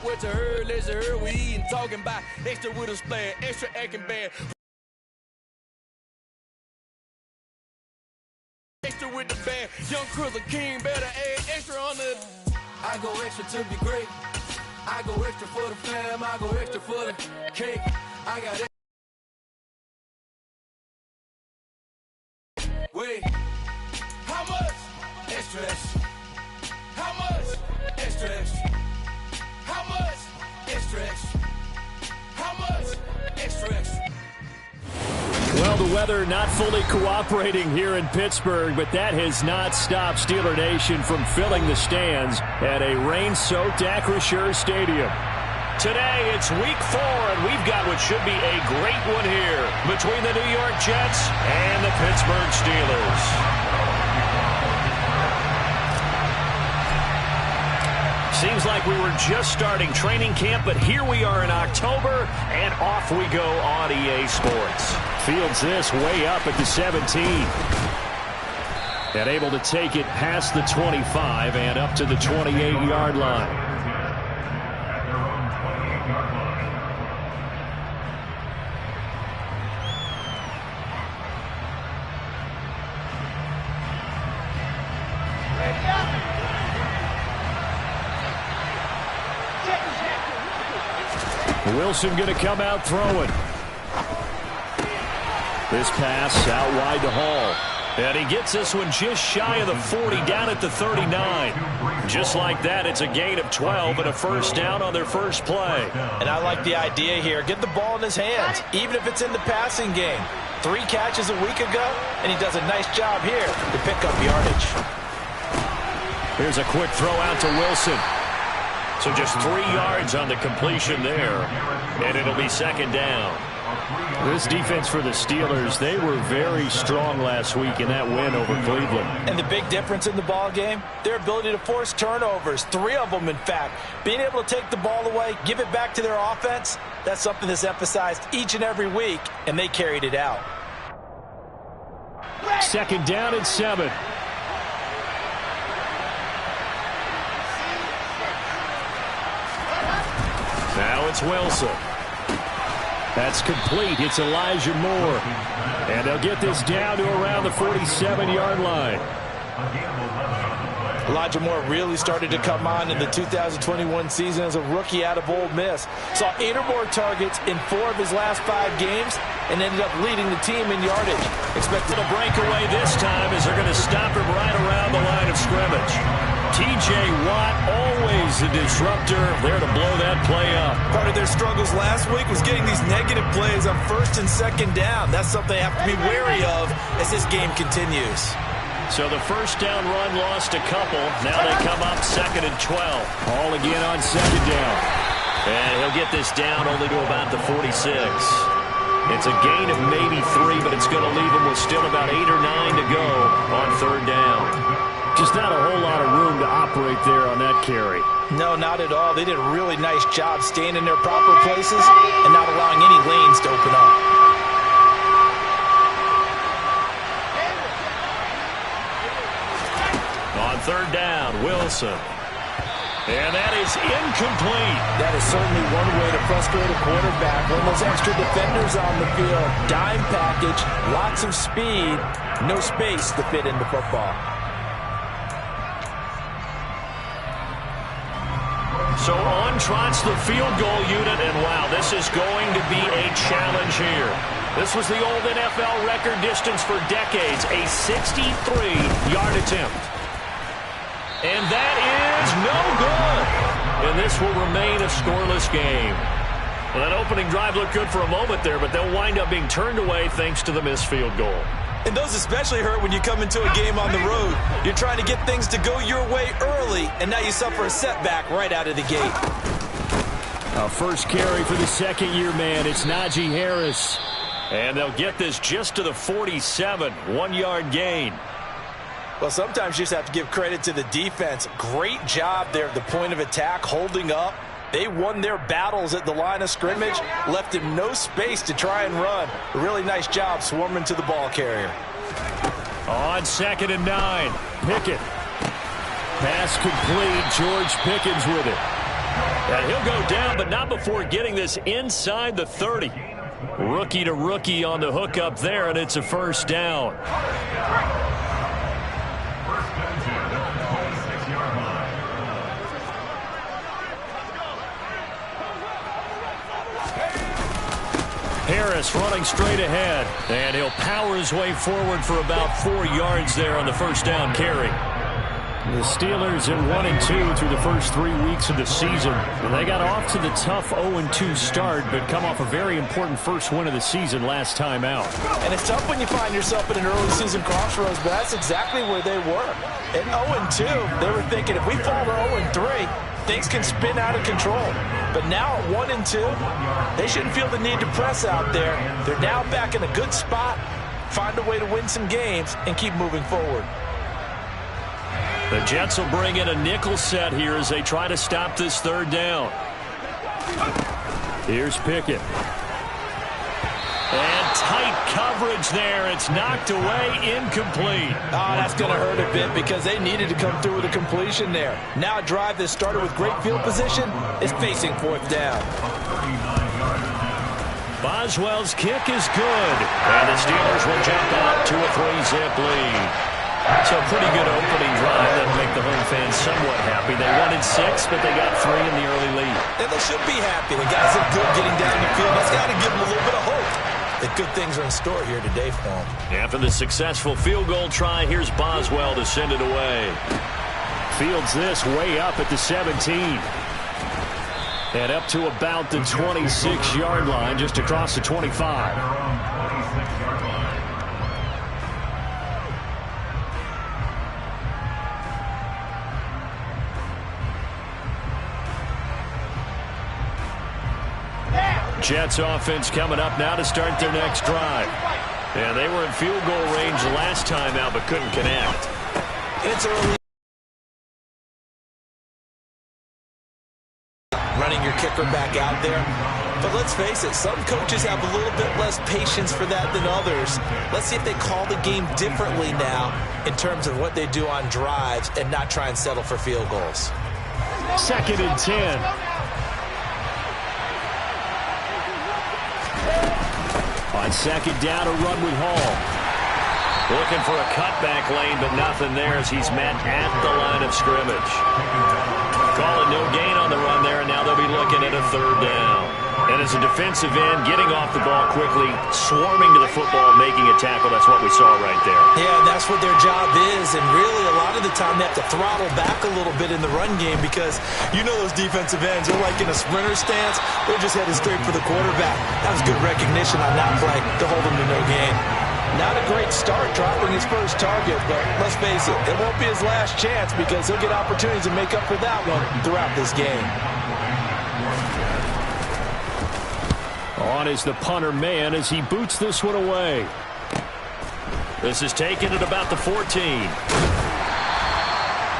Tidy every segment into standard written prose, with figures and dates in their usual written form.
What you heard, let's hear we eating, talking about extra with a splash, extra acting bad. Extra with the band, young Crystal King better add extra on the. I go extra to be great. I go extra for the fam. I go extra for the cake. I got it. Wait, how much? Extra, extra. How much? Extra, extra. How much? Extra, extra. How much? Extra, extra. Well, the weather not fully cooperating here in Pittsburgh, but that has not stopped Steeler Nation from filling the stands at a rain-soaked Acrisure Stadium. Today, it's week 4, and we've got what should be a great one here between the New York Jets and the Pittsburgh Steelers. Seems like we were just starting training camp, but here we are in October, and off we go on EA Sports. Fields this way up at the 17. And able to take it past the 25 and up to the 28-yard line. Wilson going to come out throwing. This pass out wide to Hall. And he gets this one just shy of the 40, down at the 39. Just like that, it's a gain of 12 and a first down on their first play. And I like the idea here. Get the ball in his hands, even if it's in the passing game. 3 catches a week ago, and he does a nice job here to pick up yardage. Here's a quick throw out to Wilson. So just 3 yards on the completion there, and it'll be second down. This defense for the Steelers, they were very strong last week in that win over Cleveland. And the big difference in the ball game, their ability to force turnovers, 3 of them in fact. Being able to take the ball away, give it back to their offense, that's something that's emphasized each and every week, and they carried it out. Second down and 7. Now it's Wilson. That's complete. It's Elijah Moore. And they'll get this down to around the 47-yard line. Elijah Moore really started to come on in the 2021 season as a rookie out of Ole Miss. Saw 8 or more targets in 4 of his last 5 games and ended up leading the team in yardage. Expected a breakaway this time as they're going to stop him right around the line of scrimmage. T.J. Watt, always a disruptor, there to blow that play up. Part of their struggles last week was getting these negative plays on 1st and 2nd down. That's something they have to be wary of as this game continues. So the first down run lost a couple. Now they come up 2nd and 12. All again on 2nd down. And he'll get this down only to about the 46. It's a gain of maybe 3, but it's going to leave him with still about 8 or 9 to go on 3rd down. Just not a whole lot of room to operate there on that carry. No, not at all. They did a really nice job staying in their proper places and not allowing any lanes to open up. On 3rd down, Wilson. And that is incomplete. That is certainly one way to frustrate a quarterback. When those extra defenders on the field, dime package, lots of speed, no space to fit into football. So on trots the field goal unit, and wow, this is going to be a challenge here. This was the old NFL record distance for decades, a 63-yard attempt. And that is no good. And this will remain a scoreless game. Well, that opening drive looked good for a moment there, but they'll wind up being turned away thanks to the missed field goal. And those especially hurt when you come into a game on the road. You're trying to get things to go your way early, and now you suffer a setback right out of the gate. First carry for the second-year man. It's Najee Harris. And they'll get this just to the 47, 1-yard gain. Well, sometimes you just have to give credit to the defense. Great job there at the point of attack, holding up. They won their battles at the line of scrimmage, left him no space to try and run. A really nice job swarming to the ball carrier. On 2nd and 9, Pickett. Pass complete, George Pickens with it. And he'll go down, but not before getting this inside the 30. Rookie to rookie on the hook up there, and it's a first down. Harris running straight ahead, and he'll power his way forward for about 4 yards there on the first down carry. The Steelers at 1-2 through the first 3 weeks of the season. And they got off to the tough 0-2 start, but come off a very important first win of the season last time out. And it's tough when you find yourself in an early season crossroads, but that's exactly where they were. At 0-2, they were thinking if we fall to 0-3, things can spin out of control. But now at 1-2, they shouldn't feel the need to press out there. They're now back in a good spot, find a way to win some games, and keep moving forward. The Jets will bring in a nickel set here as they try to stop this third down. Here's Pickett. And tight coverage there. It's knocked away, incomplete. Oh, that's going to hurt a bit because they needed to come through with a completion there. Now a drive that started with great field position is facing fourth down. Boswell's kick is good. And the Steelers will jump out to a 3-zip lead. So a pretty good opening drive that'll make the home fans somewhat happy. They wanted 6, but they got 3 in the early lead. And they should be happy. The guys look good getting down the field. That's got to give them a little bit of hope that good things are in store here today for them. After the successful field goal try, here's Boswell to send it away. Fields this way up at the 17. And up to about the 26-yard line, just across the 25. Jets offense coming up now to start their next drive. And they were in field goal range last time out but couldn't connect. It's early. Running your kicker back out there. But let's face it, some coaches have a little bit less patience for that than others. Let's see if they call the game differently now in terms of what they do on drives and not try and settle for field goals. 2nd and 10. On 2nd down, a run with Hall. Looking for a cutback lane, but nothing there as he's met at the line of scrimmage. Calling no gain on the run there, and now they'll be looking at a 3rd down. And as a defensive end, getting off the ball quickly, swarming to the football, making a tackle, that's what we saw right there. Yeah, that's what their job is, and really a lot of the time they have to throttle back a little bit in the run game because you know those defensive ends, they're like in a sprinter stance, they're just headed straight for the quarterback. That was good recognition on that play to hold him to no gain. Not a great start dropping his first target, but let's face it, it won't be his last chance because he'll get opportunities to make up for that one throughout this game. On is the punter man as he boots this one away. This is taken at about the 14.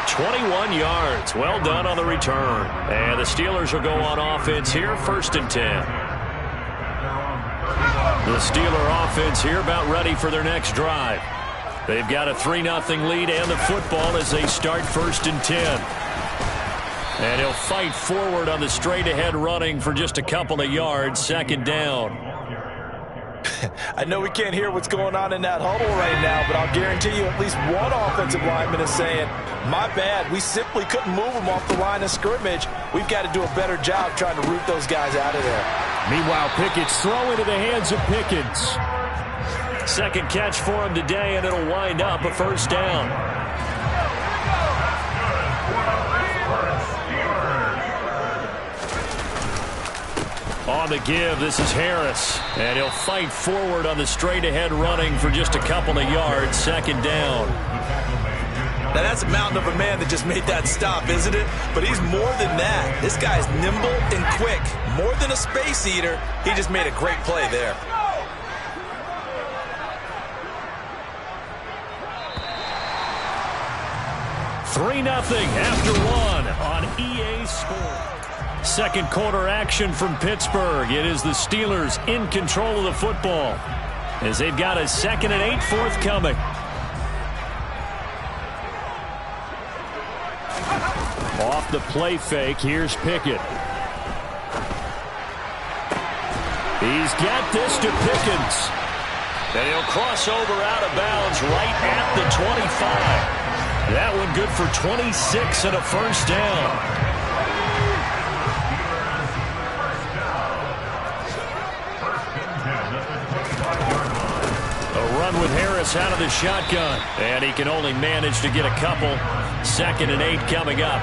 21 yards. Well done on the return. And the Steelers will go on offense here, 1st and 10. The Steeler offense here about ready for their next drive. They've got a 3-0 lead and the football as they start 1st and 10. And he'll fight forward on the straight-ahead running for just a couple of yards, 2nd down. I know we can't hear what's going on in that huddle right now, but I'll guarantee you at least one offensive lineman is saying, my bad, we simply couldn't move them off the line of scrimmage. We've got to do a better job trying to root those guys out of there. Meanwhile, Pickett's throw into the hands of Pickens. 2nd catch for him today, and it'll wind up a 1st down. On the give, this is Harris. And he'll fight forward on the straight-ahead running for just a couple of yards, 2nd down. Now that's a mountain of a man that just made that stop, isn't it? But he's more than that. This guy's nimble and quick. More than a space eater, he just made a great play there. $3-0 after 1 on EA Sports. 2nd quarter action from Pittsburgh. It is the Steelers in control of the football as they've got a 2nd and 8 forthcoming. Off the play fake, here's Pickett. He's got this to Pickens. And he'll cross over out of bounds right at the 25. That one good for 26 and a first down. A run with Harris out of the shotgun. And he can only manage to get a couple. 2nd and 8 coming up.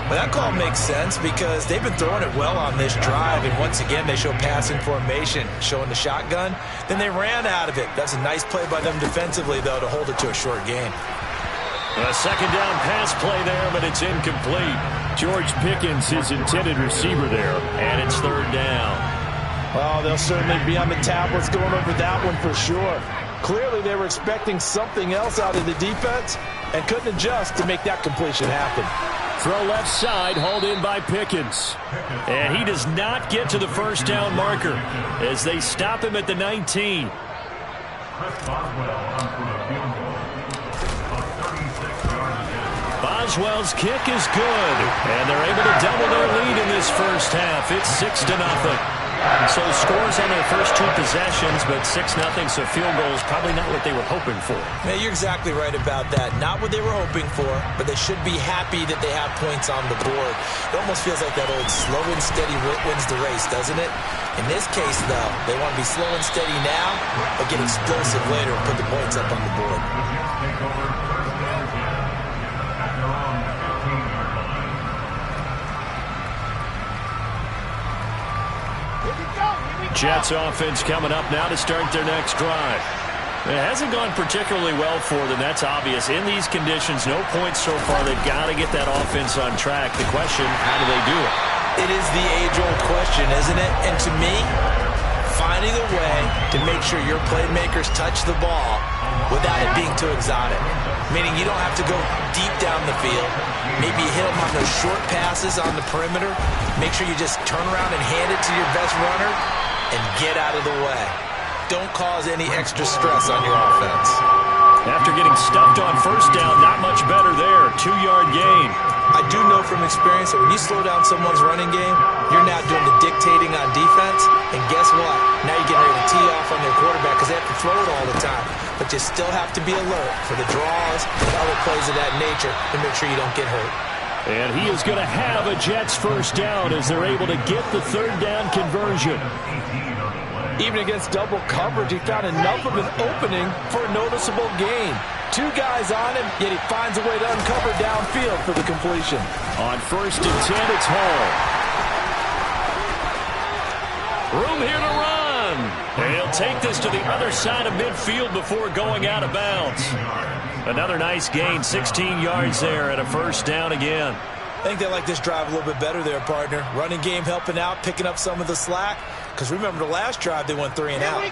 Well, that call makes sense because they've been throwing it well on this drive, and once again they show passing formation, showing the shotgun. Then they ran out of it. That's a nice play by them defensively, though, to hold it to a short game. A 2nd down pass play there, but it's incomplete. George Pickens, his intended receiver there, and it's 3rd down. Well, they'll certainly be on the tablets going over that one for sure. Clearly they were expecting something else out of the defense and couldn't adjust to make that completion happen. Throw left side, hauled in by Pickens. And he does not get to the first down marker as they stop him at the 19. Boswell's kick is good. And they're able to double their lead in this first half. It's 6-0. So scores on their first 2 possessions, but 6-0, so field goal is probably not what they were hoping for. Yeah, you're exactly right about that. Not what they were hoping for, but they should be happy that they have points on the board. It almost feels like that old slow and steady wins the race, doesn't it? In this case, though, they want to be slow and steady now, but get explosive later and put the points up on the board. Jets offense coming up now to start their next drive. It hasn't gone particularly well for them. That's obvious. In these conditions, no points so far. They've got to get that offense on track. The question, how do they do it? It is the age-old question, isn't it? And to me, finding a way to make sure your playmakers touch the ball without it being too exotic. Meaning you don't have to go deep down the field. Maybe hit them on those short passes on the perimeter. Make sure you just turn around and hand it to your best runner and get out of the way. Don't cause any extra stress on your offense. After getting stuffed on first down, not much better there. 2-yard gain. I do know from experience that when you slow down someone's running game, you're now doing the dictating on defense. And guess what? Now you're getting ready to tee off on their quarterback because they have to throw it all the time. But you still have to be alert for the draws and other plays of that nature to make sure you don't get hurt. And he is going to have a Jets first down as they're able to get the 3rd down conversion. Even against double coverage, he found enough of an opening for a noticeable gain. 2 guys on him, yet he finds a way to uncover downfield for the completion. On 1st and 10, it's Hall. Room here to run. And he'll take this to the other side of midfield before going out of bounds. Another nice gain, 16 yards there and a first down again. I think they like this drive a little bit better there, partner. Running game helping out, picking up some of the slack. Because remember the last drive, they went 3 and out.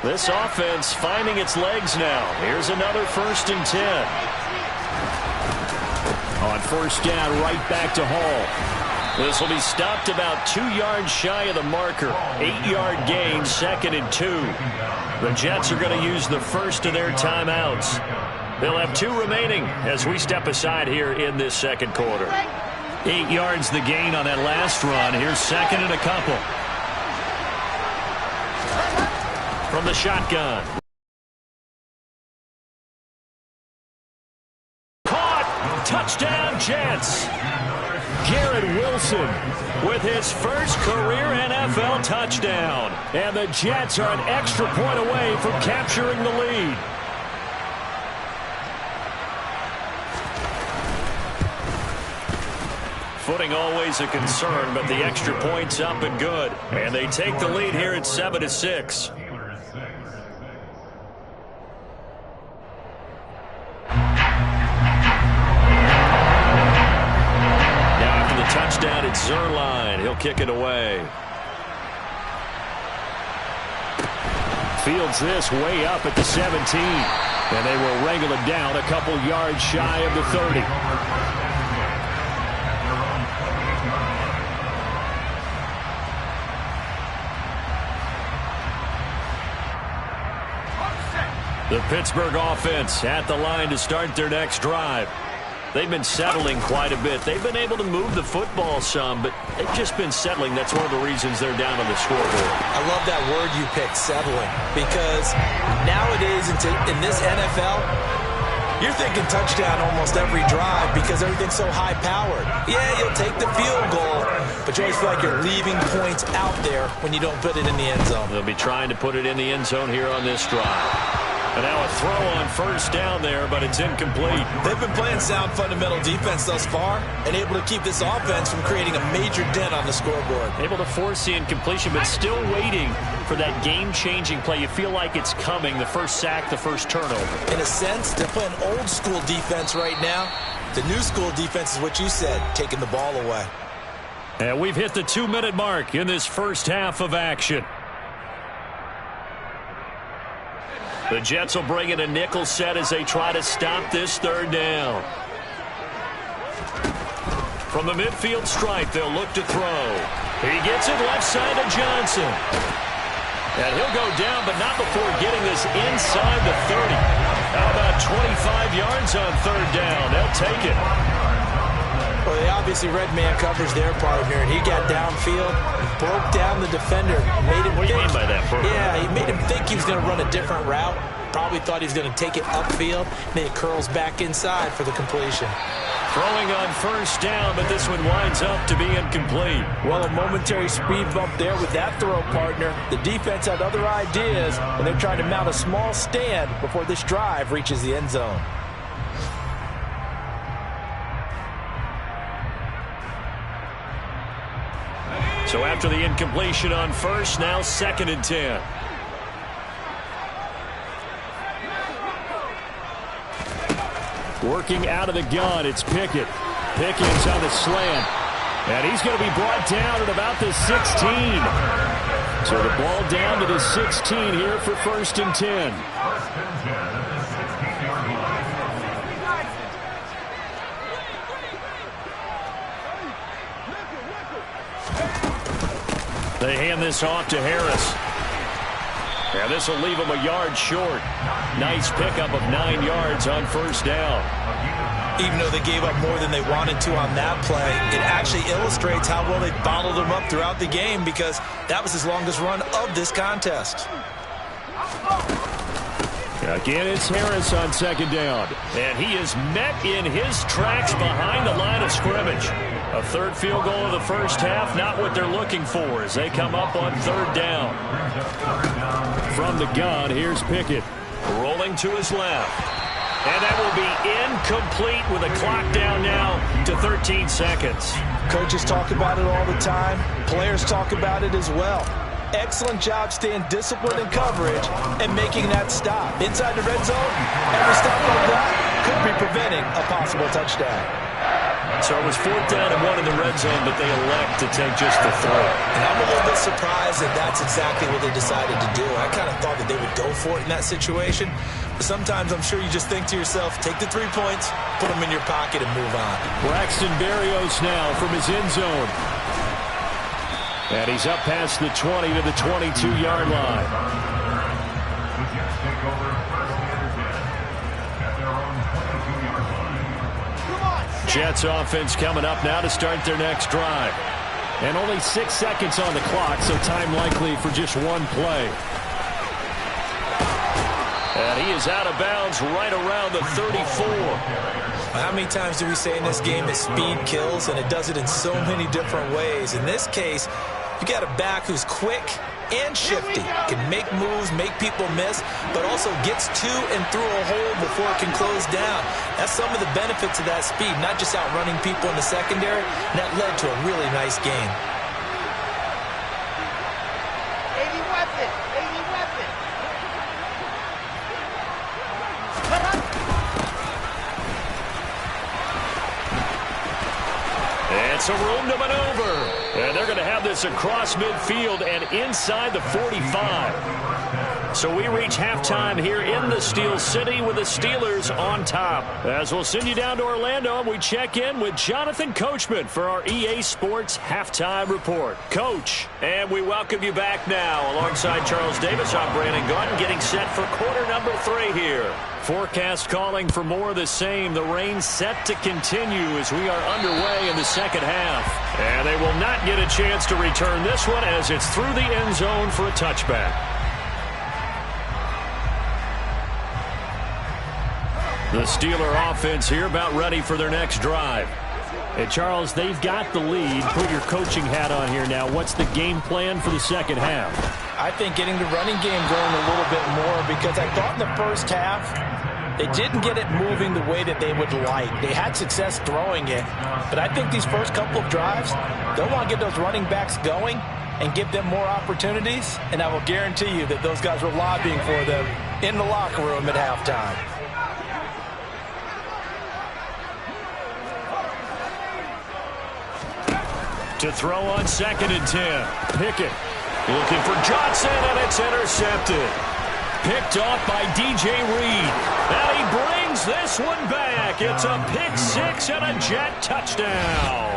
This offense finding its legs now. Here's another 1st and 10. On 1st down, right back to Hall. This will be stopped about 2 yards shy of the marker. 8-yard gain, 2nd and 2. The Jets are going to use the first of their timeouts. They'll have 2 remaining as we step aside here in this 2nd quarter. 8 yards the gain on that last run. Here's 2nd and a couple. From the shotgun. Caught! Touchdown Jets! Garrett Wilson with his first career NFL touchdown. And the Jets are an extra point away from capturing the lead. Footing always a concern, but the extra point's up and good. And they take the lead here at 7-6. Touchdown, it's Zerline. He'll kick it away. Fields this way up at the 17. And they will wrangle him down a couple yards shy of the 30. The Pittsburgh offense at the line to start their next drive. They've been settling quite a bit. They've been able to move the football some, but they've just been settling. That's one of the reasons they're down on the scoreboard. I love that word you picked, settling, because nowadays in this NFL, you're thinking touchdown almost every drive because everything's so high-powered. Yeah, you'll take the field goal, but you always feel like you're leaving points out there when you don't put it in the end zone. They'll be trying to put it in the end zone here on this drive. And now a throw on first down there, but it's incomplete. They've been playing sound fundamental defense thus far and able to keep this offense from creating a major dent on the scoreboard. Able to force the incompletion, but still waiting for that game-changing play. You feel like it's coming, the first sack, the first turnover. In a sense, they're playing old-school defense right now. The new-school defense is what you said, taking the ball away. And we've hit the 2-minute mark in this first half of action. The Jets will bring in a nickel set as they try to stop this third down. From the midfield stripe, they'll look to throw. He gets it left side to Johnson. And he'll go down, but not before getting this inside the 30. How about 25 yards on third down? They'll take it. Well, they obviously read man coverage their partner, and he got downfield, broke down the defender, made him What do you think, mean by that, Bert? Yeah, he made him think he was going to run a different route. Probably thought he was going to take it upfield, then it curls back inside for the completion. Throwing on first down, but this one winds up to be incomplete. Well, a momentary speed bump there with that throw, partner. The defense had other ideas, and they're trying to mount a small stand before this drive reaches the end zone. So after the incompletion on first, now 2nd and 10. Working out of the gun, it's Pickett. Pickens on the slant. And he's going to be brought down at about the 16. So the ball down to the 16 here for 1st and 10. They hand this off to Harris. And this will leave him a yard short. Nice pickup of 9 yards on first down. Even though they gave up more than they wanted to on that play, it actually illustrates how well they bottled them up throughout the game because that was his longest run of this contest. Again, it's Harris on 2nd down. And he is met in his tracks behind the line of scrimmage. A third field goal of the first half, not what they're looking for as they come up on 3rd down. From the gun, here's Pickett. Rolling to his left. And that will be incomplete with a clock down now to 13 seconds. Coaches talk about it all the time. Players talk about it as well. Excellent job staying disciplined in coverage and making that stop. Inside the red zone, every stop like that could be preventing a possible touchdown. So it was 4th down and 1 in the red zone, but they elect to take just the throw. And I'm a little bit surprised that that's exactly what they decided to do. I kind of thought that they would go for it in that situation. But sometimes I'm sure you just think to yourself, take the 3 points, put them in your pocket, and move on. Braxton Berrios now from his end zone. And he's up past the 20 to the 22-yard line. Jets offense coming up now to start their next drive. And only 6 seconds on the clock, so time likely for just one play. And he is out of bounds right around the 34. How many times do we say in this game that speed kills, and it does it in so many different ways? In this case, you got a back who's quick and shifty, can make moves, make people miss, but also gets to and through a hole before it can close down. That's some of the benefits of that speed, not just outrunning people in the secondary, and that led to a really nice game. And some room to maneuver. And they're going to have this across midfield and inside the 45. So we reach halftime here in the Steel City with the Steelers on top. As we'll send you down to Orlando, and we check in with Jonathan Coachman for our EA Sports Halftime Report. Coach, and we welcome you back now. Alongside Charles Davis, I'm Brandon Gordon, getting set for quarter number 3 here. Forecast calling for more of the same. The rain set to continue as we are underway in the second half. And they will not get a chance to return this one as it's through the end zone for a touchback. The Steeler offense here about ready for their next drive. Hey, Charles, they've got the lead. Put your coaching hat on here now. What's the game plan for the second half? I think getting the running game going a little bit more, because I thought in the first half they didn't get it moving the way that they would like. They had success throwing it, but I think these first couple of drives, they'll want to get those running backs going and give them more opportunities, and I will guarantee you that those guys were lobbying for them in the locker room at halftime. To throw on 2nd and 10. Pickett looking for Johnson, and it's intercepted. Picked off by DJ Reed. And he brings this one back. It's a pick 6 and a Jet touchdown.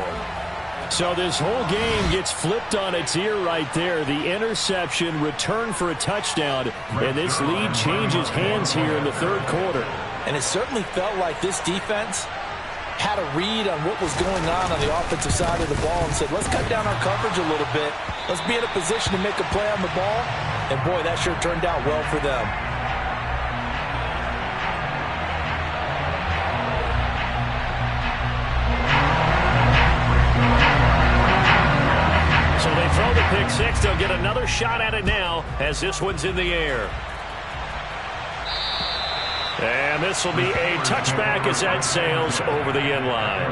So this whole game gets flipped on its ear right there. The interception, return for a touchdown, and this lead changes hands here in the third quarter. And it certainly felt like this defense had a read on what was going on the offensive side of the ball and said, let's cut down our coverage a little bit. Let's be in a position to make a play on the ball. And, boy, that sure turned out well for them. So they throw the pick 6. They'll get another shot at it now as this one's in the air. And this will be a touchback as that sails over the end line.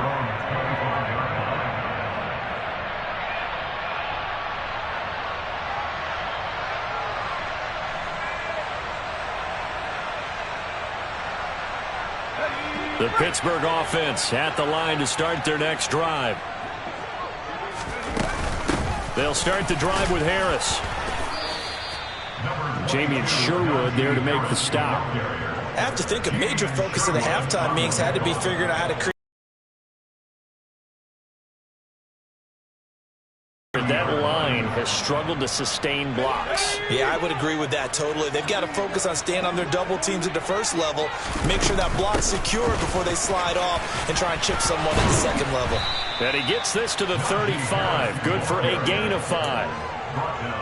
The Pittsburgh offense at the line to start their next drive. They'll start the drive with Harris. Jamie and Sherwood there to make the stop. I have to think a major focus of the halftime meetings had to be figuring out how to create. That line has struggled to sustain blocks. Yeah, I would agree with that totally. They've got to focus on staying on their double teams at the first level, make sure that block's secure before they slide off and try and chip someone at the second level. And he gets this to the 35. Good for a gain of 5.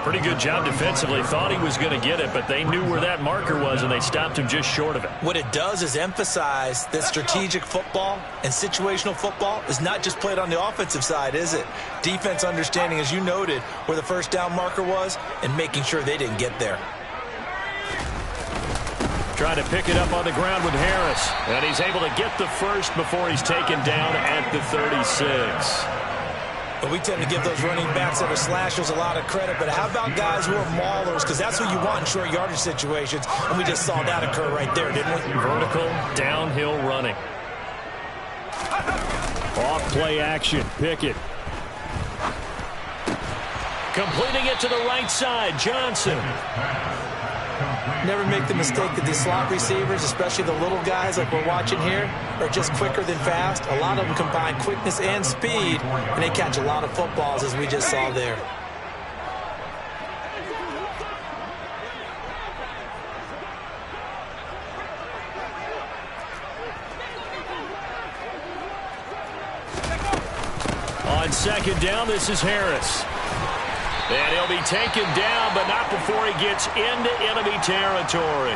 Pretty good job defensively. Thought he was going to get it, but they knew where that marker was, and they stopped him just short of it. What it does is emphasize that strategic football and situational football is not just played on the offensive side, is it? Defense understanding, as you noted, where the first down marker was and making sure they didn't get there. Trying to pick it up on the ground with Harris. And he's able to get the first before he's taken down at the 36. But we tend to give those running backs that are slashers a lot of credit. But how about guys who are maulers? Because that's who you want in short yardage situations. And we just saw that occur right there, didn't we? Vertical, downhill running. Off play action. Pickett. Completing it to the right side. Johnson. Never make the mistake that these slot receivers, especially the little guys like we're watching here, are just quicker than fast. A lot of them combine quickness and speed, and they catch a lot of footballs, as we just saw there. On 2nd down, this is Harris. And he'll be taken down, but not before he gets into enemy territory.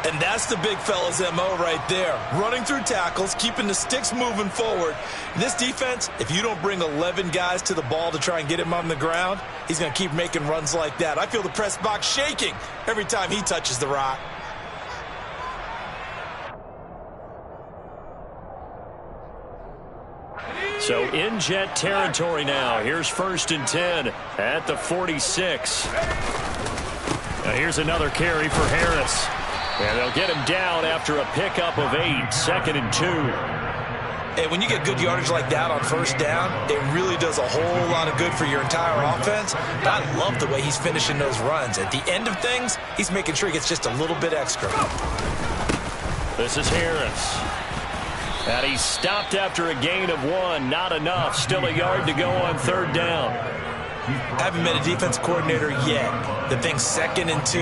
And that's the big fella's MO right there. Running through tackles, keeping the sticks moving forward. This defense, if you don't bring 11 guys to the ball to try and get him on the ground, he's going to keep making runs like that. I feel the press box shaking every time he touches the rock. So in Jet territory now. Here's 1st and 10 at the 46. Now here's another carry for Harris. And they'll get him down after a pickup of 8. 2nd and 2. And when you get good yardage like that on first down, it really does a whole lot of good for your entire offense. But I love the way he's finishing those runs. At the end of things, he's making sure he gets just a little bit extra. This is Harris. And he's stopped after a gain of 1. Not enough. Still a yard to go on third down. I haven't been a defense coordinator yet that thinks 2nd and 2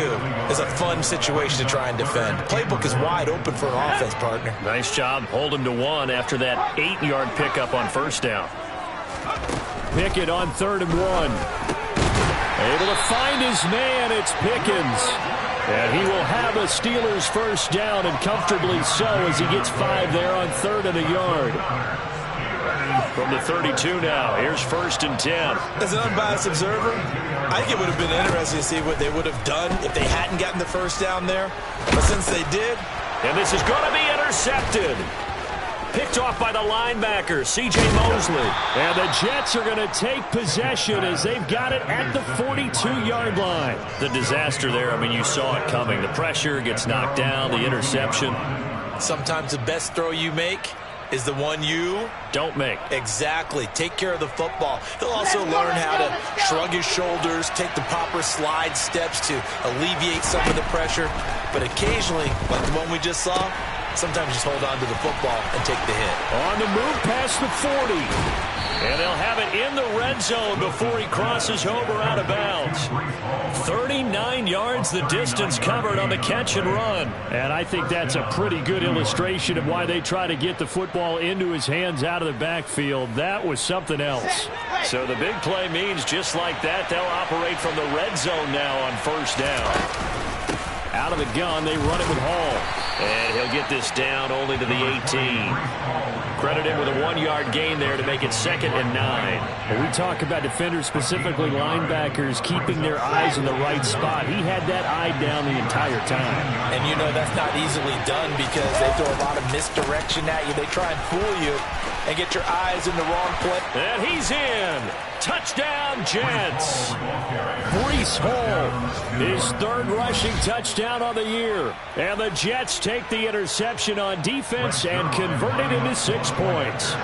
is a fun situation to try and defend. Playbook is wide open for an offense, partner. Nice job. Hold him to 1 after that 8-yard pickup on first down. Pickett on 3rd and 1. Able to find his man. It's Pickens. And he will have a Steelers first down, and comfortably so, as he gets 5 there on 3rd and a yard. From the 32 now, here's 1st and 10. As an unbiased observer, I think it would have been interesting to see what they would have done if they hadn't gotten the first down there. But since they did... And this is going to be intercepted. Picked off by the linebacker, C.J. Mosley. And the Jets are going to take possession as they've got it at the 42-yard line. The disaster there, I mean, you saw it coming. The pressure gets knocked down, the interception. Sometimes the best throw you make is the one you don't make. Exactly. Take care of the football. He'll also learn how to shrug his shoulders, take the proper slide steps to alleviate some of the pressure. But occasionally, like the one we just saw, sometimes just hold on to the football and take the hit. On the move past the 40. And they'll have it in the red zone before he crosses over out of bounds. 39 yards the distance covered on the catch and run. And I think that's a pretty good illustration of why they try to get the football into his hands out of the backfield. That was something else. So the big play means just like that, they'll operate from the red zone now on first down. Out of the gun, they run it with Hall. And he'll get this down only to the 18. Credit him with a 1-yard gain there to make it 2nd and 9. When we talk about defenders, specifically linebackers, keeping their eyes in the right spot. He had that eye down the entire time. And you know that's not easily done because they throw a lot of misdirection at you. They try and fool you and get your eyes in the wrong place. And he's in. Touchdown, Jets. Breece Hall, his 3rd rushing touchdown on the year. And the Jets take the interception on defense and convert it into 6 points.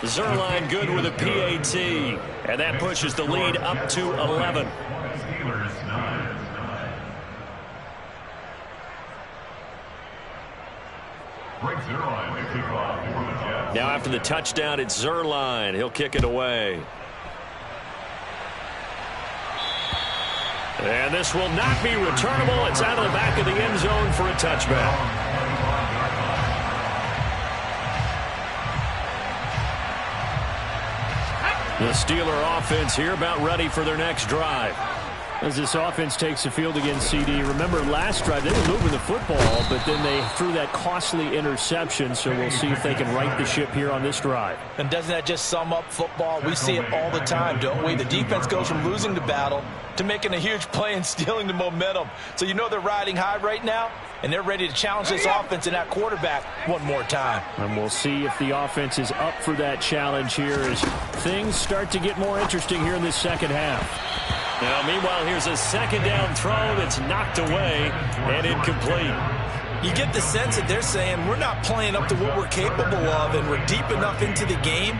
Zuerlein good with a PAT. And that pushes the lead up to 11. Now after the touchdown, it's Zuerlein. He'll kick it away. And this will not be returnable. It's out of the back of the end zone for a touchback. The Steeler offense here about ready for their next drive. As this offense takes the field against CD, remember last drive they were moving the football, but then they threw that costly interception, so we'll see if they can right the ship here on this drive. And doesn't that just sum up football? We see it all the time, don't we? The defense goes from losing the battle to making a huge play and stealing the momentum. So you know they're riding high right now, and they're ready to challenge this offense and that quarterback one more time. And we'll see if the offense is up for that challenge here as things start to get more interesting here in this second half. Now, meanwhile, here's a second down throw that's knocked away and incomplete. You get the sense that they're saying we're not playing up to what we're capable of, and we're deep enough into the game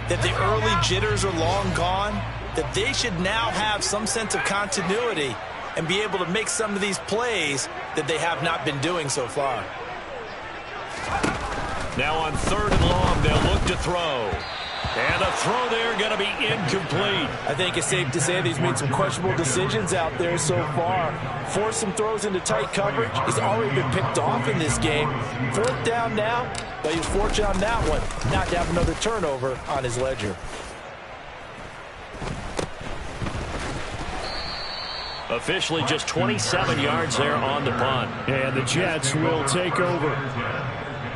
that the early jitters are long gone, that they should now have some sense of continuity and be able to make some of these plays that they have not been doing so far. Now on 3rd and long, they'll look to throw. And the throw there going to be incomplete. I think it's safe to say that he's made some questionable decisions out there so far. Forced some throws into tight coverage. He's already been picked off in this game. 4th down now, but he's fortunate on that one not to have another turnover on his ledger. Officially just 27 yards there on the punt. And the Jets will take over.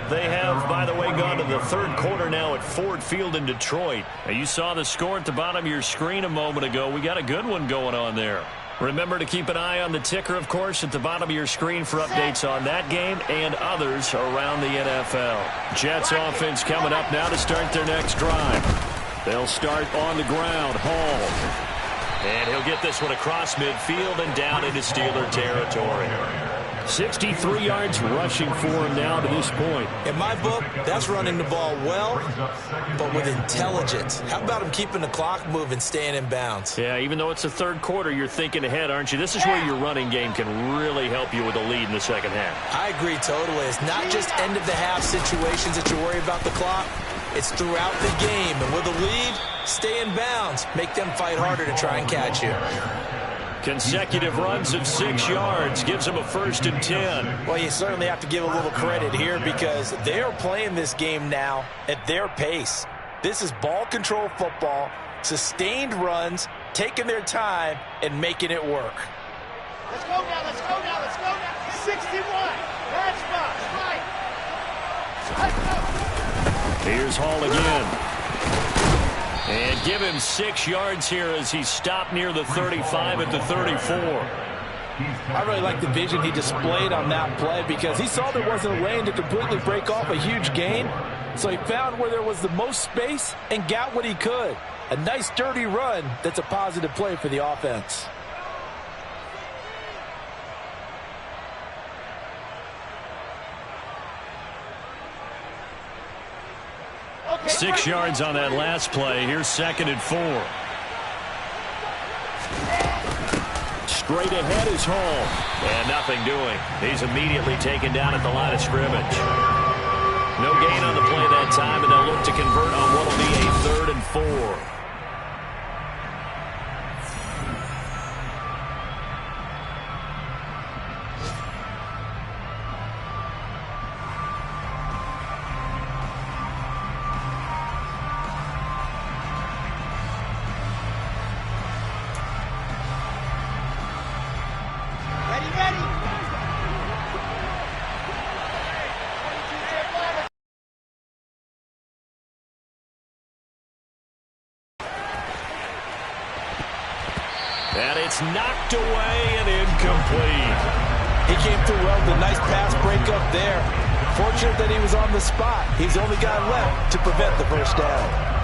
They have, by the way, gone to the 3rd quarter now at Ford Field in Detroit. Now, you saw the score at the bottom of your screen a moment ago. We got a good one going on there. Remember to keep an eye on the ticker, of course, at the bottom of your screen for updates on that game and others around the NFL. Jets offense coming up now to start their next drive. They'll start on the ground. Hall. And he'll get this one across midfield and down into Steeler territory. 63 yards rushing for him now to this point. In my book, that's running the ball well, but with intelligence. How about him keeping the clock moving, staying in bounds? Yeah, even though it's the third quarter, you're thinking ahead, aren't you? This is where your running game can really help you with a lead in the second half. I agree totally. It's not just end-of-the-half situations that you worry about the clock. It's throughout the game. And with a lead, stay in bounds. Make them fight harder to try and catch you. Consecutive runs of 6 yards gives him a 1st and 10. Well, you certainly have to give a little credit here because they are playing this game now at their pace. This is ball control football, sustained runs, taking their time, and making it work. Let's go now, let's go now, let's go now. 61. That's right. Let's go. Here's Hall again. And give him 6 yards here as he stopped near the 35 at the 34. I really like the vision he displayed on that play because he saw there wasn't a lane to completely break off a huge gain. So he found where there was the most space and got what he could. A nice, dirty run that's a positive play for the offense. Okay, 6 yards on that last play. Here's 2nd and 4. Straight ahead is Hall. And nothing doing. He's immediately taken down at the line of scrimmage. No gain on the play that time, and they'll look to convert on what will be a 3rd and 4. And it's knocked away and incomplete. He came through well with a nice pass breakup there. Fortunate that he was on the spot. He's the only guy left to prevent the first down.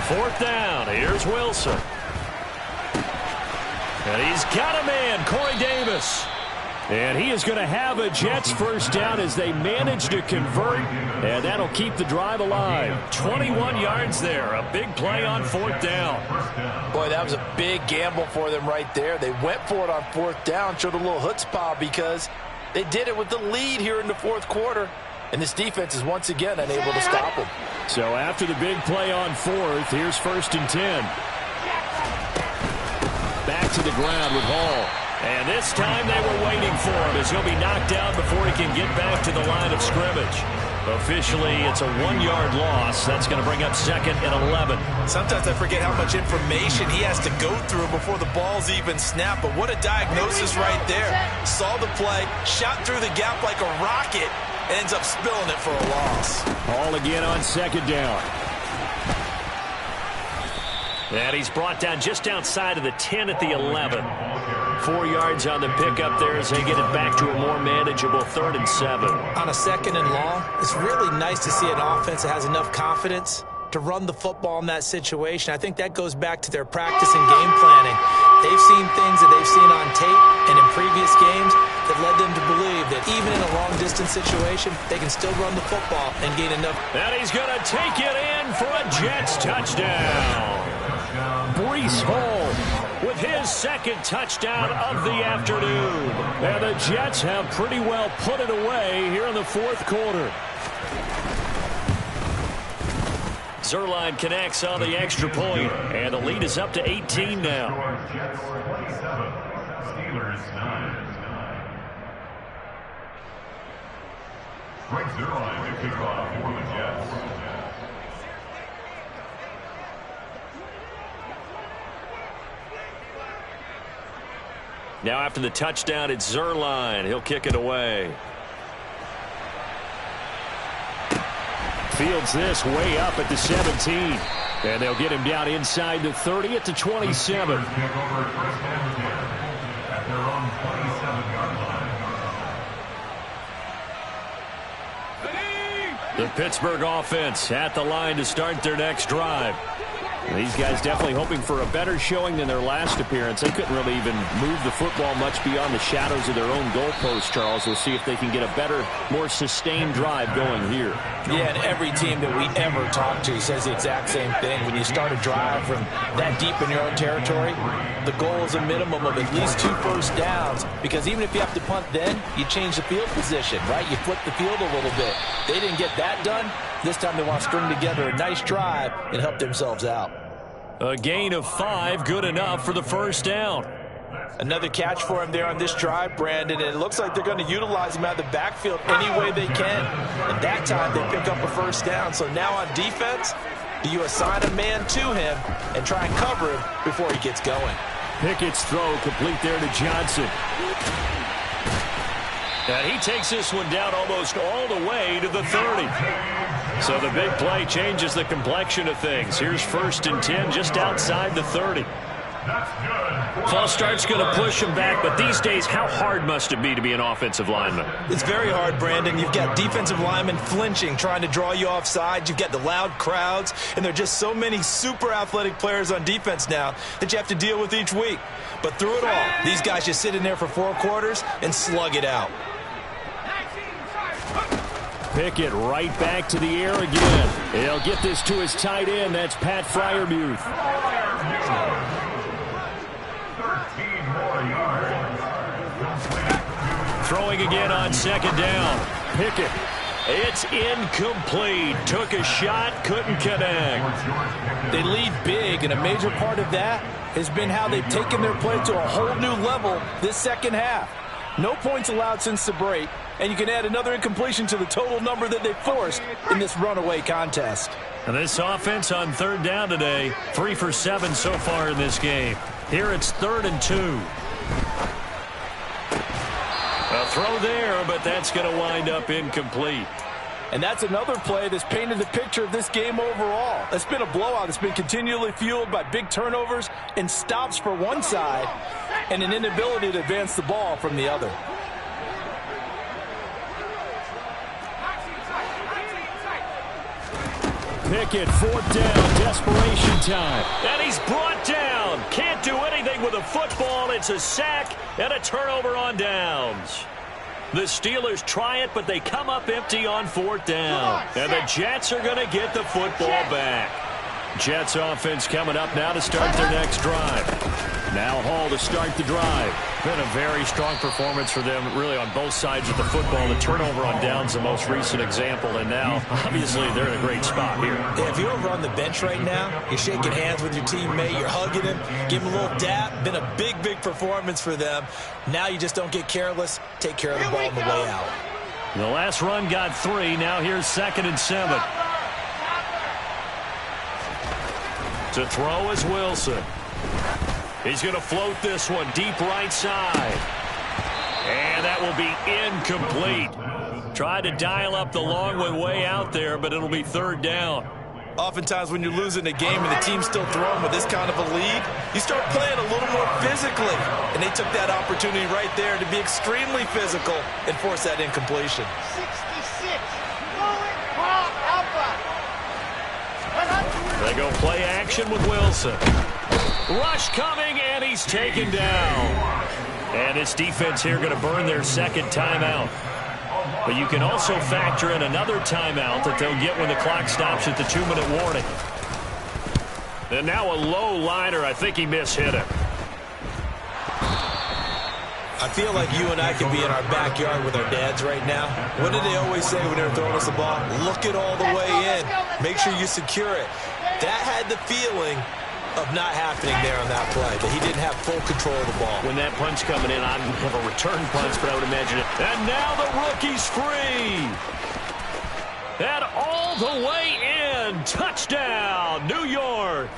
Fourth down. Here's Wilson. And he's got a man, Corey Davis. And he is going to have a Jets first down as they manage to convert, and that'll keep the drive alive. 21 yards there. A big play on 4th down. Boy, that was a big gamble for them right there. They went for it on 4th down, showed a little chutzpah because they did it with the lead here in the 4th quarter. And this defense is once again unable to stop them. So after the big play on 4th, here's 1st and 10. Back to the ground with Hall. And this time they were waiting for him as he'll be knocked down before he can get back to the line of scrimmage. Officially, it's a 1-yard loss. That's going to bring up 2nd and 11. Sometimes I forget how much information he has to go through before the ball's even snapped. But what a diagnosis right there. Saw the play, shot through the gap like a rocket, ends up spilling it for a loss. Hall again on 2nd down. And he's brought down just outside of the 10 at the 11. 4 yards on the pickup there as they get it back to a more manageable 3rd and 7. On a 2nd and long, it's really nice to see an offense that has enough confidence to run the football in that situation. I think that goes back to their practice and game planning. They've seen things that they've seen on tape and in previous games that led them to believe that even in a long-distance situation, they can still run the football and gain enough. And he's going to take it in for a Jets touchdown. Breece Hall with his 2nd touchdown of the afternoon. And the Jets have pretty well put it away here in the 4th quarter. Zerline connects on the extra point, and the lead is up to 18 now. Greg Zerline to kick off for the Jets. Now after the touchdown, it's Zerline. He'll kick it away. Fields this way up at the 17. And they'll get him down inside the 30 at the 27. The Pittsburgh offense at the line to start their next drive. These guys definitely hoping for a better showing than their last appearance. They couldn't really even move the football much beyond the shadows of their own goalpost, Charles. We'll see if they can get a better, more sustained drive going here. Yeah, and every team that we ever talk to says the exact same thing. When you start a drive from that deep in your own territory, the goal is a minimum of at least 2 first downs, because even if you have to punt then, you change the field position, right? You flip the field a little bit. They didn't get that done. This time they want to string together a nice drive and help themselves out. A gain of 5, good enough for the first down. Another catch for him there on this drive, Brandon, and it looks like they're going to utilize him out of the backfield any way they can. And that time they pick up a first down. So now on defense, do you assign a man to him and try and cover him before he gets going? Pickett's throw complete there to Johnson. And he takes this one down almost all the way to the 30. So the big play changes the complexion of things. Here's 1st and 10 just outside the 30. False start's going to push him back, but these days, how hard must it be to be an offensive lineman? It's very hard, Brandon. You've got defensive linemen flinching, trying to draw you offside. You've got the loud crowds, and there are just so many super athletic players on defense now that you have to deal with each week. But through it all, these guys just sit in there for 4 quarters and slug it out. Pickett right back to the air again. He'll get this to his tight end. That's Pat Freiermuth. 13 more yards. Throwing again on 2nd down. Pickett. It's incomplete. Took a shot, couldn't connect. They lead big, and a major part of that has been how they've taken their play to a whole new level this second half. No points allowed since the break, and you can add another incompletion to the total number that they forced in this runaway contest. And this offense on 3rd down today, 3 for 7 so far in this game. Here it's 3rd and 2. A throw there, but that's going to wind up incomplete. And that's another play that's painted the picture of this game overall. It's been a blowout. It's been continually fueled by big turnovers and stops for one side and an inability to advance the ball from the other. Pickett, 4th down, desperation time. And he's brought down. Can't do anything with a football. It's a sack and a turnover on downs. The Steelers try it, but they come up empty on 4th down. And the Jets are going to get the football back. Jets offense coming up now to start their next drive. Now Hall to start the drive. Been a very strong performance for them, really, on both sides of the football. The turnover on downs, the most recent example, and now, obviously, they're in a great spot here. Yeah, if you're over on the bench right now, you're shaking hands with your teammate, you're hugging him, give him a little dap. Been a big, big performance for them. Now you just don't get careless. Take care of the ball on the way out. The last run got 3. Now here's 2nd and 7. To throw is Wilson. He's going to float this one deep right side. And that will be incomplete. Tried to dial up the long one way out there, but it'll be 3rd down. Oftentimes when you're losing a game and the team's still throwing with this kind of a lead, you start playing a little more physically. And they took that opportunity right there to be extremely physical and force that incompletion. 66. Alpha. They go play action with Wilson. Rush coming, and he's taken down. And this defense here going to burn their 2nd timeout. But you can also factor in another timeout that they'll get when the clock stops at the 2-minute warning. And now a low liner. I think he mishit it. I feel like you and I could be in our backyard with our dads right now. What did they always say when they were throwing us the ball? Look it all the way in. Make sure you secure it. That had the feeling of not happening there on that play, that he didn't have full control of the ball. When that punch coming in, I don't have a return punch, but I would imagine it. And now the rookie's free. And all the way in. Touchdown, New York.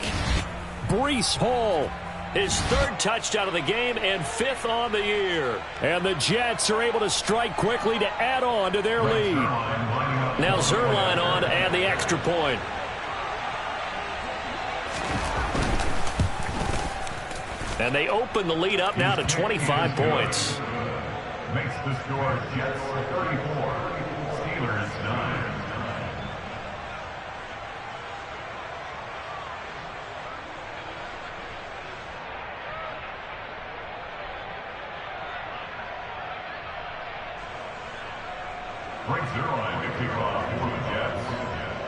Breece Hall His 3rd touchdown of the game and 5th on the year. And the Jets are able to strike quickly to add on to their lead. Now Zerline on to add the extra point. And they open the lead up now to 25 points. Makes the score Jets 34, Steelers 9.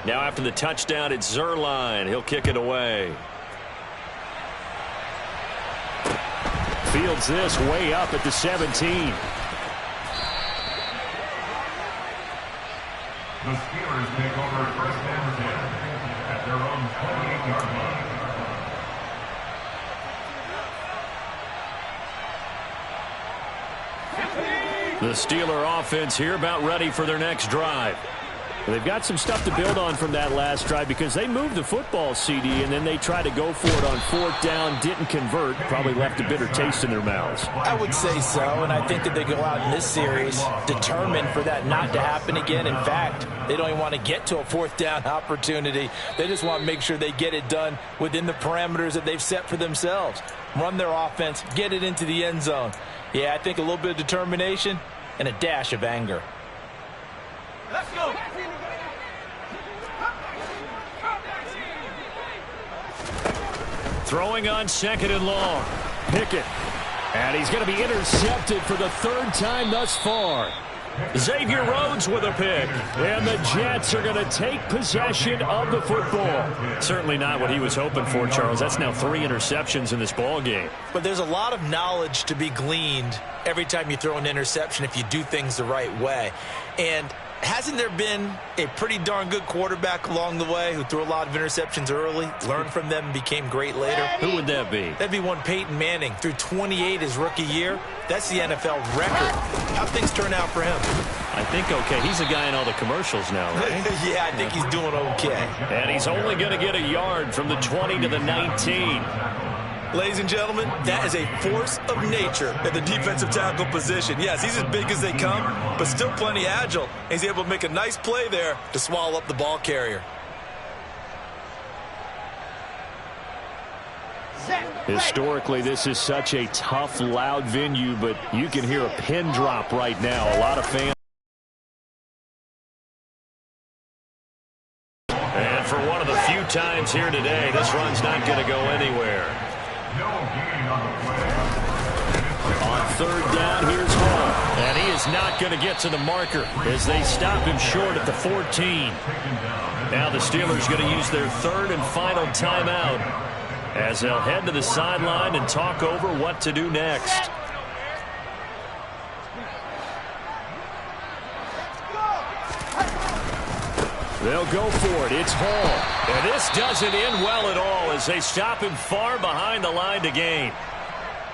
Now after the touchdown, it's Zerline. He'll kick it away. Fields this way up at the 17. The Steelers take over first and 10 at their own 28-yard line. The Steeler offense here about ready for their next drive. They've got some stuff to build on from that last drive because they moved the football, CD, and then they tried to go for it on 4th down, didn't convert, probably left a bitter taste in their mouths. I would say so, and I think that they go out in this series determined for that not to happen again. In fact, they don't even want to get to a 4th down opportunity. They just want to make sure they get it done within the parameters that they've set for themselves. Run their offense, get it into the end zone. Yeah, I think a little bit of determination and a dash of anger. Let's go. Throwing on 2nd and long. Pickett. And he's going to be intercepted for the 3rd time thus far. Xavier Rhodes with a pick. And the Jets are going to take possession of the football. Certainly not what he was hoping for, Charles. That's now 3 interceptions in this ball game. But there's a lot of knowledge to be gleaned every time you throw an interception if you do things the right way. And hasn't there been a pretty darn good quarterback along the way who threw a lot of interceptions early, learned from them, and became great later? Who would that be? That'd be one Peyton Manning. Threw 28 his rookie year. That's the NFL record. How'd things turn out for him? I think okay. He's a guy in all the commercials now, right? Yeah, I think he's doing okay. And he's only going to get a yard from the 20 to the 19. Ladies and gentlemen, that is a force of nature at the defensive tackle position. Yes, he's as big as they come, but still plenty agile. He's able to make a nice play there to swallow up the ball carrier. Historically, this is such a tough, loud venue, but you can hear a pin drop right now. A lot of fans. And for one of the few times here today, this run's not going to go anywhere. On 3rd down, here's Hall. And he is not going to get to the marker as they stop him short at the 14. Now the Steelers going to use their 3rd and final timeout as they'll head to the sideline and talk over what to do next. They'll go for it. It's Hall. And this doesn't end well at all as they stop him far behind the line to gain.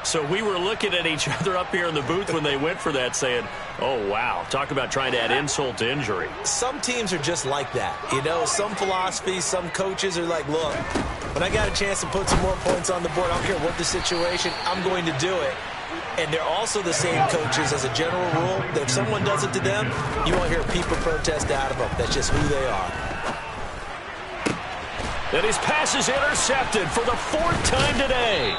So we were looking at each other up here in the booth when they went for that saying, oh, wow, talk about trying to add insult to injury. Some teams are just like that. You know, some philosophies, some coaches are like, look, when I got a chance to put some more points on the board, I don't care what the situation, I'm going to do it. And they're also the same coaches as a general rule that if someone does it to them, you won't hear people protest out of them. That's just who they are. And his pass is intercepted for the 4th time today.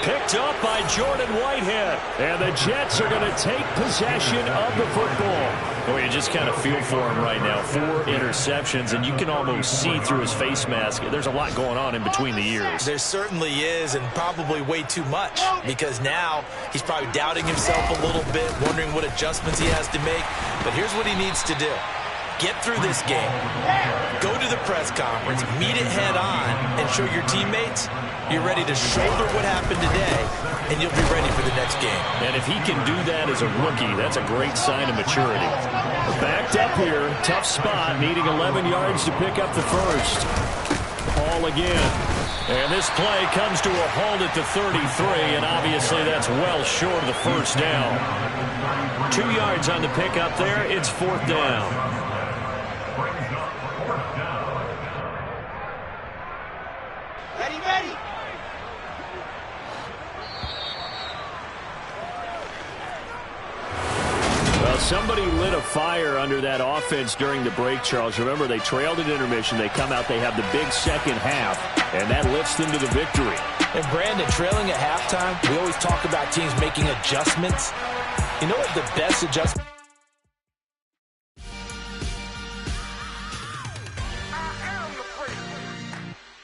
Picked up by Jordan Whitehead. And the Jets are going to take possession of the football. Boy, you just kind of feel for him right now. 4 interceptions, and you can almost see through his face mask. There's a lot going on in between the ears. There certainly is, and probably way too much, because now he's probably doubting himself a little bit, wondering what adjustments he has to make. But here's what he needs to do. Get through this game. Go to the press conference, meet it head on, and show your teammates you're ready to shoulder what happened today, and you'll be ready for the next game. And if he can do that as a rookie, that's a great sign of maturity. Backed up here, tough spot, needing 11 yards to pick up the first. Hall again. And this play comes to a halt at the 33, and obviously that's well short of the first down. 2 yards on the pickup there. It's 4th down. somebody lit a fire under that offense during the break, Charles. Remember, they trailed at intermission. They come out, they have the big second half, and that lifts them to the victory. And Brandon, trailing at halftime, we always talk about teams making adjustments. You know what the best adjustment